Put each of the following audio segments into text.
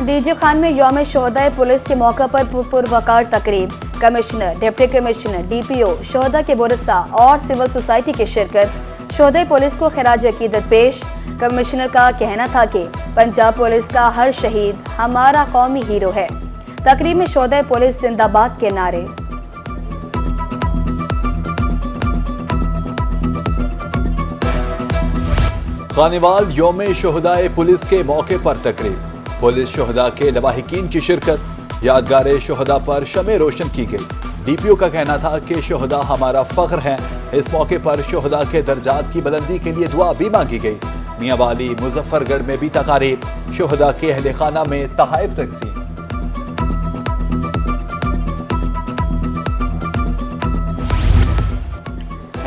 DG Khan में यौम शोहदा police के मौके पर पुरवकार तकरीब। कमिश्नर, डिप्टी कमिश्नर, डीपीओ, शोहदा के बुरसा और सिविल सोसाइटी की शिरकत। शोहदा पुलिस को खिराज अकीदत पेश। कमिश्नर का कहना था कि पंजाब पुलिस का हर शहीद हमारा कौमी हीरो है। तकरीब में शोहदा पुलिस जिंदाबाद के नारे। खानेवाल यौम शोहदा पुलिस के मौके पर तकरीब। पुलिस शोहदा के लवाहिकीन की शिरकत। यादगार शोहदा पर शमे रोशन की गई। डीपीओ का कहना था कि शोहदा हमारा फख्र हैं। इस मौके पर शोहदा के दर्जात की बुलंदी के लिए दुआ भी मांगी गई। मियांवाली मुजफ्फरगढ़ में भी तकारीब। शोहदा के अहले खाना में तहाइफ तकसीम।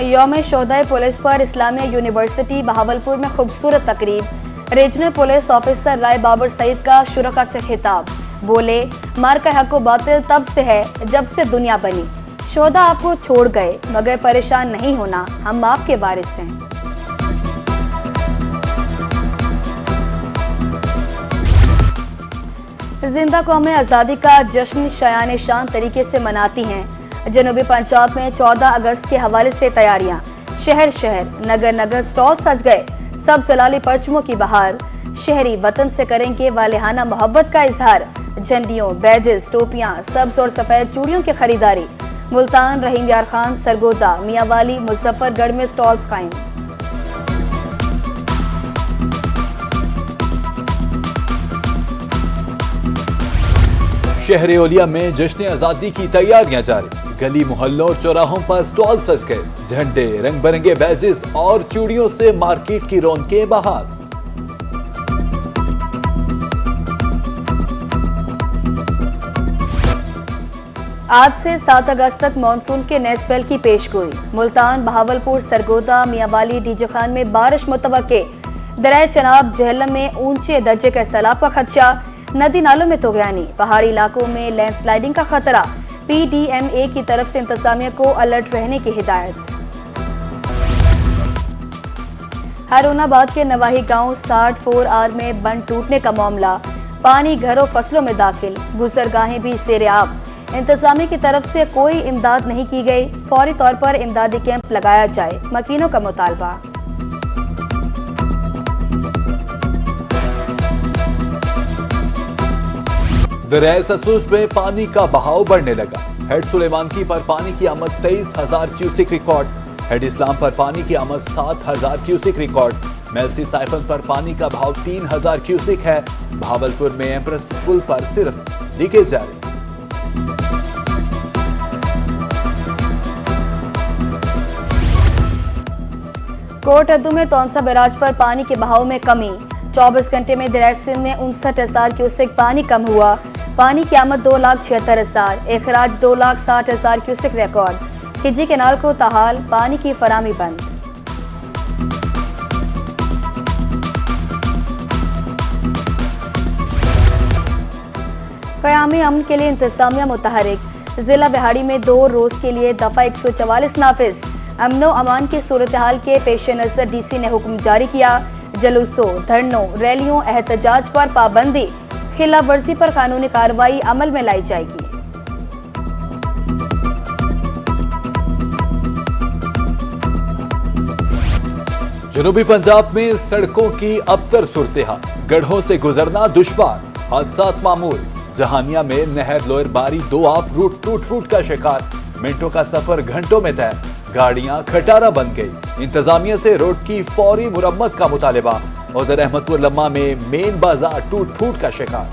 यौम शोहदा पुलिस पर इस्लामिया यूनिवर्सिटी बहावलपुर में खूबसूरत तकरीब। रीजनल पुलिस ऑफिसर राय बाबर सईद का शुरका से खिताब। बोले, मार का हक बातिल तब से है जब से दुनिया बनी। शोहदा आपको छोड़ गए मगर परेशान नहीं होना, हम आपके वारिस हैं। जिंदा कौमें आजादी का जश्न शायान शान तरीके से मनाती हैं। जनूबी पंजाब में 14 अगस्त के हवाले से तैयारियां। शहर शहर, नगर नगर स्टॉल सज गए। सब सलाली परचमों की बहार। शहरी वतन से करेंगे वालिहाना मोहब्बत का इजहार। झंडियों, बैजेस, टोपियां, सब्ज और सफेद चूड़ियों की खरीदारी। मुल्तान, रहीम यार खान, सरगोजा, मियांवाली, मुजफ्फरगढ़ में स्टॉल्स कायम। शहर ओलिया में जश्न आजादी की तैयारियां जारी। गली मोहल्लों और चौराहों पर स्टॉल सज गए। झंडे, रंग बिरंगे बैजेस और चूड़ियों से मार्केट की रौनकें बहार। आज से 7 अगस्त तक मानसून के नए स्पेल की पेशगोई। मुल्तान, बहावलपुर, सरगोदा, मियांवाली, डीजी खान में बारिश मुतवक्के। दरिया चनाब, जेहलम में ऊंचे दर्जे का सैलाब का खदशा। नदी नालों में तोगयानी। पहाड़ी इलाकों में लैंडस्लाइडिंग का खतरा। पीडीएमए की तरफ से इंतजामिया को अलर्ट रहने की हिदायत। हारूनाबाद के नवाही गांव 64R में बंद टूटने का मामला। पानी घरों फसलों में दाखिल। गुजरगाहें भी सेरेआब। इंतजामिया की तरफ से कोई इमदाद नहीं की गई। फौरी तौर पर इमदादी कैंप लगाया जाए, मकीनों का मुतालबा। दरिया सतलुज में पानी का बहाव बढ़ने लगा। हेड सुलेमानकी पर पानी की आमद 23,000 क्यूसिक रिकॉर्ड। हेड इस्लाम पर पानी की आमद 7,000 क्यूसिक रिकॉर्ड। मेलसी साइफन पर पानी का बहाव 3,000 क्यूसिक है। भावलपुर में एम्प्रेस पुल पर सिर्फ लीकेज जारी। कोट अद्दू में तौंसा बैराज पर पानी के बहाव में कमी। 24 घंटे में दरिया सिंध में 59,000 क्यूसेक पानी कम हुआ। पानी की आमद 2,76,000, इखराज 2,60,000 क्यूसेक रिकॉर्ड। खिजी कैनाल को ताहाल पानी की फराहमी बंद। क़याम अमन के लिए इंतजामिया मुतहरिक। जिला बिहाड़ी में 2 रोज के लिए दफा 144 नाफिज। अमनो अमान की सूरत हाल के पेश नजर डीसी ने हुक्म जारी किया। जलूसों, धरनों, रैलियों, एहतजाज पर पाबंदी। खिलाफ वर्जी पर कानूनी कार्रवाई अमल में लाई जाएगी। जनूबी पंजाब में सड़कों की अबतर सूरत-ए-हाल। गढ़ों से गुजरना दुश्वार। हादसात मामूल। जहानिया में नहर लोअर बारी 2 आप रूट टूट का शिकार। मिनटों का सफर घंटों में तय। गाड़ियां खटारा बन गई। इंतजामिया से रोड की फौरी मुरम्मत का मुतालिबा। उधर अहमदपुर लम्मा में मेन बाजार टूट का शिकार।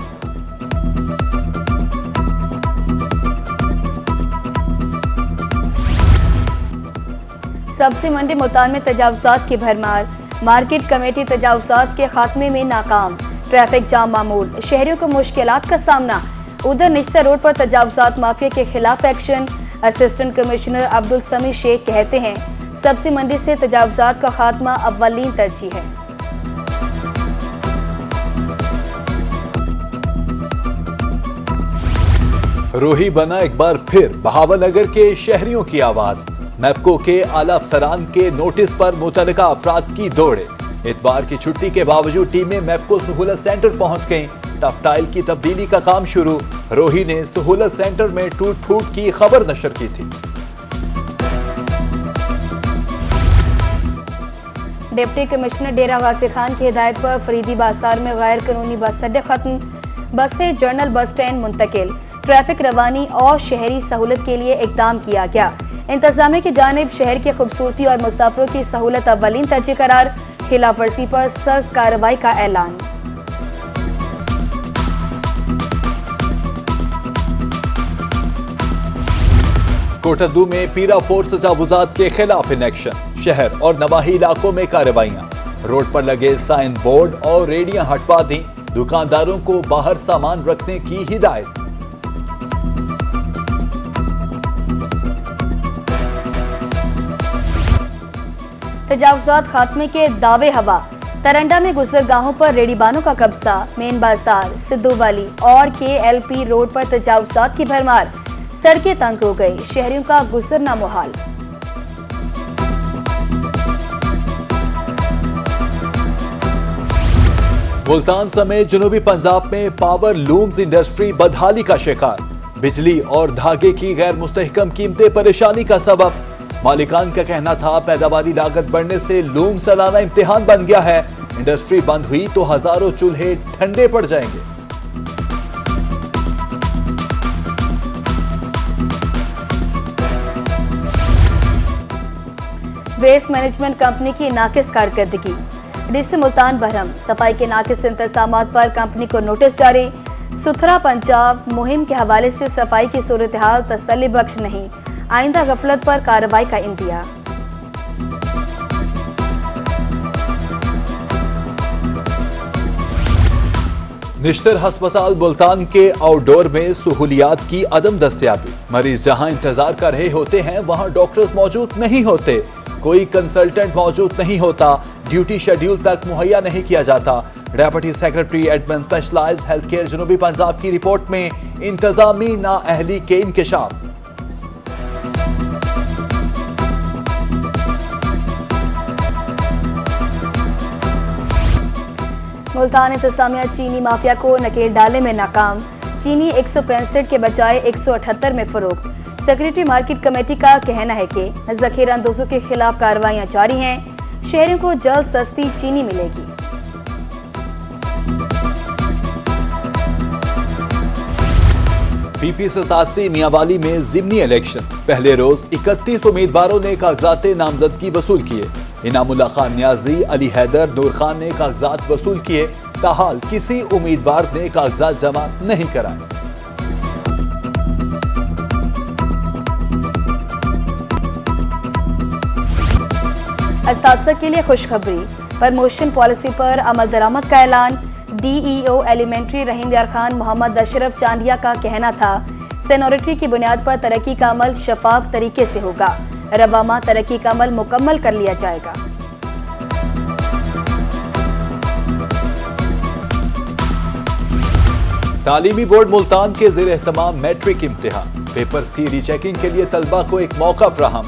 सब्जी मंडी मुल्तान में तजावुजात की भरमार। मार्केट कमेटी तजावुजात के खात्मे में नाकाम। ट्रैफिक जाम मामूल। शहरियों को मुश्किलात का सामना। उधर निश्ता रोड पर तजावुजात माफिया के खिलाफ एक्शन। असिस्टेंट कमिश्नर अब्दुल समी शेख कहते हैं, सब्जी मंडी से तजावुजात का खात्मा अव्वलीन तरजीह है। रूही बना एक बार फिर बहावलनगर के शहरियों की आवाज। मैप्को के आला अफसरान के नोटिस पर मुतल्लिका अफराद की दौड़े। इतवार की छुट्टी के बावजूद टीमें मैप्को सहूलत सेंटर पहुंच गईं। टफटाइल की तब्दीली का काम शुरू। रोही ने सहूलत सेंटर में टूट फूट की खबर नशर की थी। डिप्टी कमिश्नर डेरा गाजी खान की हिदायत पर फरीदी बाजार में गैर कानूनी बस अड्डे खत्म, बसें जनरल बस स्टैंड मुंतकिल। ट्रैफिक रवानी और शहरी सहूलत के लिए इकदाम किया गया। इंतजामिया की जानिब शहर की खूबसूरती और मुसाफिरों की सहूलत अव्वलीन तरजीह करार, खिलाफ वर्जी पर सख्त कार्रवाई का ऐलान। कोटद्दू में पीरा फोर्स तजावुजात के खिलाफ इन एक्शन, शहर और नवाही इलाकों में कार्रवाइयां। रोड पर लगे साइन बोर्ड और रेडियां हटवा दी, दुकानदारों को बाहर सामान रखने की हिदायत। तजावुजात खात्मे के दावे हवा, तरंडा में गुजरगाहों पर रेडीबानों का कब्जा, मेन बाजार, सिद्धू वाली और KLP रोड पर तजावुजात की भरमार, सड़कें तंग हो गई, शहरियों का गुजरना मुहाल। मुल्तान समेत जनूबी पंजाब में पावर लूम्स इंडस्ट्री बदहाली का शिकार, बिजली और धागे की गैर मुस्तहकम कीमतें परेशानी का सबब। मालिकान का कहना था पैदावारी लागत बढ़ने से लूम सालाना इम्तिहान बन गया है, इंडस्ट्री बंद हुई तो हजारों चूल्हे ठंडे पड़ जाएंगे। वेस्ट मैनेजमेंट कंपनी की नाकिस कारकर्दगी, डीसी मुल्तान बरहम, सफाई के नाकिस इंतजामात पर कंपनी को नोटिस जारी। सुथरा पंजाब मुहिम के हवाले से सफाई की सूरत हाल तसल्ली बख्श नहीं, आइंदा गफलत पर कार्रवाई का इंदिया। निश्तर हस्पताल मुल्तान के आउटडोर में सहूलियात की अदम दस्तयाबी, मरीज जहां इंतजार कर रहे होते हैं वहां डॉक्टर्स मौजूद नहीं होते, कोई कंसल्टेंट मौजूद नहीं होता, ड्यूटी शेड्यूल तक मुहैया नहीं किया जाता। Deputy secretary admin specialized health care जनूबी पंजाब की रिपोर्ट में इंतजामी नाअहली के इंकशाफ। मुल्तान इंतजामिया चीनी माफिया को नकेल डालने में नाकाम, चीनी 165 के बजाय 178 में फरोख्त। सेक्रेटरी मार्केट कमेटी का कहना है कि जखीरा अंदोजों के खिलाफ कार्रवाइयां जारी हैं, शहरियों को जल्द सस्ती चीनी मिलेगी। PP 87 मियांवाली में जिमनी इलेक्शन, पहले रोज 31 उम्मीदवारों ने कागजात नामजदगी वसूल किए। इनामुल्लाह खान नियाजी, अली हैदर, नूर खान ने कागजात वसूल किए, ताहाल किसी उम्मीदवार ने कागजात जमा नहीं कराए। अस्तात्जा के लिए खुशखबरी, प्रमोशन पॉलिसी पर अमल दरामद का ऐलान। DEO एलिमेंट्री रहीम यार खान मोहम्मद अशरफ चांदिया का कहना था सेनोरिटी की बुनियाद पर तरक्की का अमल शफाफ तरीके से होगा, रवामा तरक्की का अमल मुकम्मल कर लिया जाएगा। तालीमी बोर्ड मुल्तान के ज़ेर एहतमाम मैट्रिक इम्तिहान, पेपर्स की रीचेकिंग के लिए तलबा को एक मौका फ्राहम,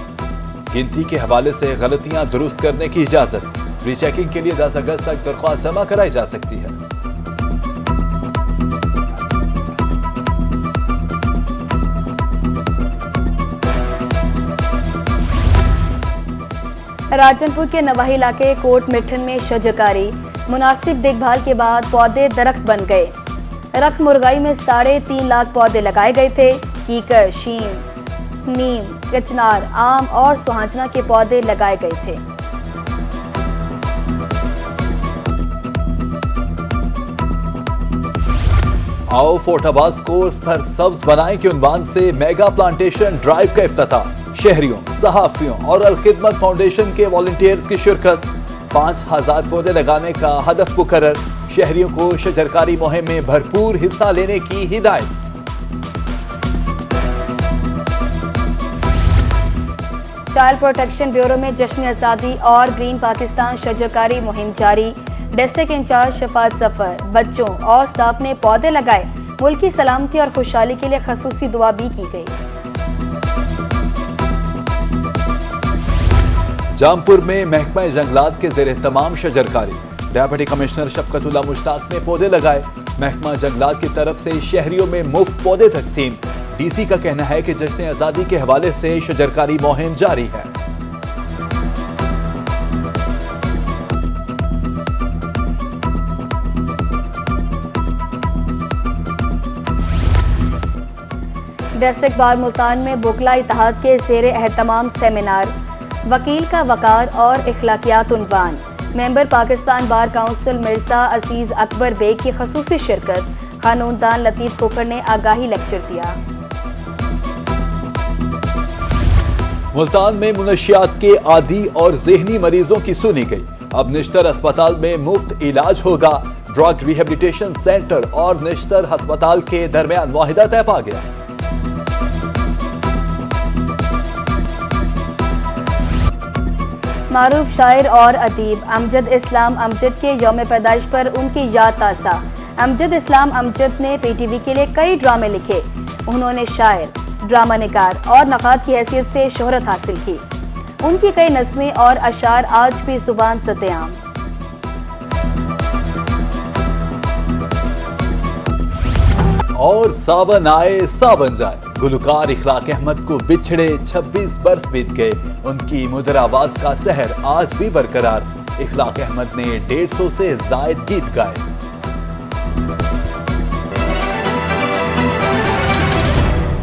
गिनती के हवाले से गलतियां दुरुस्त करने की इजाजत। रीचेकिंग के लिए 10 अगस्त तक दरख्वास्त जमा कराई जा सकती है। राजनपुर के नवाही इलाके कोट मिठन में शजरकारी, मुनासिब देखभाल के बाद पौधे दरख्त बन गए। रक्त मुरगाई में 3.5 लाख पौधे लगाए गए थे। कीकर, शीम, नीम, कचनार, आम और सुहांजना के पौधे लगाए गए थे। आओ फोर्टाबाज को सरसब्ज बनाएं के उन्वान से मेगा प्लांटेशन ड्राइव का इफ्तिताह, शहरियों, सहाफियों और अलखिदमत फाउंडेशन के वॉलंटियर्स की शिरकत। 5000 पौधे लगाने का हदफ मुकर्रर, शहरियों को शजरकारी मुहिम में भरपूर हिस्सा लेने की हिदायत। चाइल्ड प्रोटेक्शन ब्यूरो में जश्न आजादी और ग्रीन पाकिस्तान शजरकारी मुहिम जारी। डिस्ट्रिक्ट इंचार्ज शफात जफर, बच्चों और स्टाफ ने पौधे लगाए। मुल्क की सलामती और खुशहाली के लिए खसूसी दुआ भी की गई। जामपुर में महकमा जंगलात के ज़ेर एहतमाम शजरकारी, डेप्यूटी कमिश्नर शफकतुल्लाह मुश्ताक ने पौधे लगाए। محکمہ جنگلات کی طرف سے شہریوں میں مفت پودے تقسیم. ڈی سی کا کہنا ہے کہ جشن آزادی کے حوالے سے شجرکاری مہم جاری ہے. ڈسٹرکٹ بار ملتان میں بوکلا اتحاد کے زیر اہتمام سیمینار. وکیل کا وقار اور اخلاقیات عنوان. ممبر پاکستان بار کونسل مرزا عزیز اکبر بیگ کی خصوصی شرکت. قانون دان لطیف کھوکھر نے آگاہی لیکچر دیا. ملتان میں منشیات کے عادی اور ذہنی مریضوں کی سنی گئی. اب نشتر اسپتال میں مفت علاج ہوگا. ڈرگ ریہیبلیٹیشن سینٹر اور نشتر ہسپتال کے درمیان معاہدہ طے پا گیا. معروف شاعر اور ادیب امجد اسلام امجد کے یوم پیدائش پر ان کی یاد تازہ. امجد اسلام امجد نے پی ٹی وی کے لیے کئی ڈرامے لکھے. انہوں نے شاعر، ڈرامہ نگار اور نقاد کی حیثیت سے شہرت حاصل کی. ان کی کئی نظمیں اور اشعار آج بھی زبان زد عام. اور ساون آئے ساون جائے. گلوکار اخلاق احمد کو بچھڑے 26 برس بیت گئے. ان کی مدر آواز کا سحر آج بھی برقرار. اخلاق احمد نے 150 سے زائد گیت گائے.